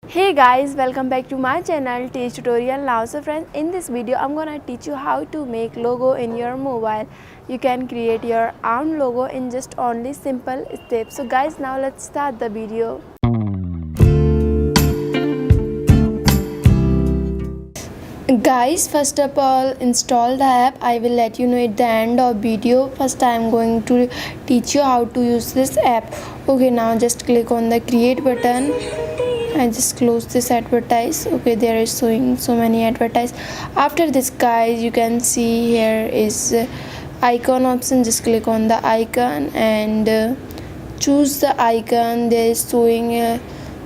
Hey guys, welcome back to my channel Teach Tutorial. Now so friends, in this video I'm gonna teach you how to make logo in your mobile. You can create your own logo in just only simple steps. So guys, now let's start the video. Guys, first of all, install the app. I will let you know at the end of video. First I am going to teach you how to use this app. Okay, now just click on the create button. I just close this advertise. Okay, there is showing so many advertise. After this guys, you can see here is icon option. Just click on the icon and choose the icon. There is showing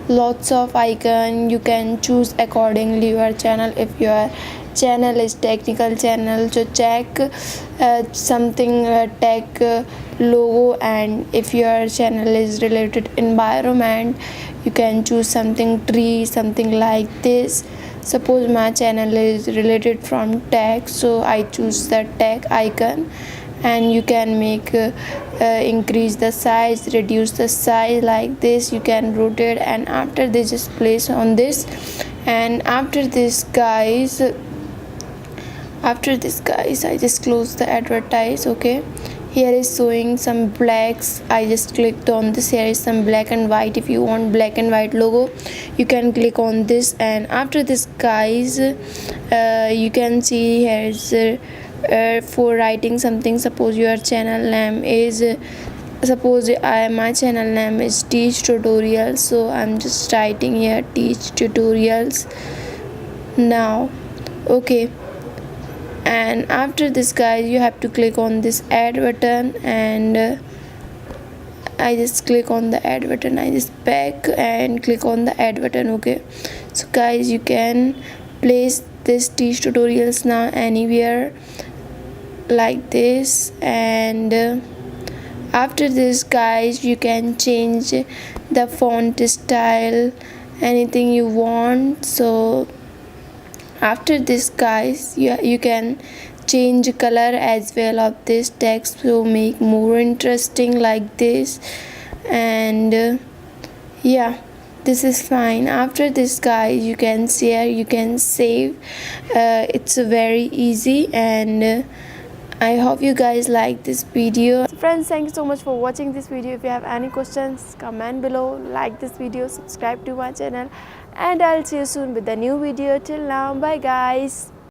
lots of icon. You can choose accordingly your channel. If your channel is technical channel, so check something tech logo, and if your channel is related environment, you can choose something tree, something like this. Suppose my channel is related from tech, so I choose the tech icon. And you can make increase the size, reduce the size like this. You can rotate, and after this just place on this. And after this guys, I just close the advertise. Okay, here is showing some blacks. I just clicked on this. Here is some black and white. If you want black and white logo, you can click on this. And after this guys, you can see here is for writing something. Suppose your channel name is my channel name is Teach Tutorials, so I'm just writing here Teach Tutorials now. Okay, and after this guys, you have to click on this add button, and I just click on the add button. I just back and click on the add button. Okay, so guys, you can place this Teach Tutorials now anywhere like this. And after this guys, you can change the font style, anything you want. So after this guys, you can change color as well of this text, so make more interesting like this. And yeah, this is fine. After this guys, you can share, you can save. It's very easy. And I hope you guys like this video. Friends, thank you so much for watching this video. If you have any questions, comment below, like this video, subscribe to my channel, and I'll see you soon with a new video. Till now, bye guys.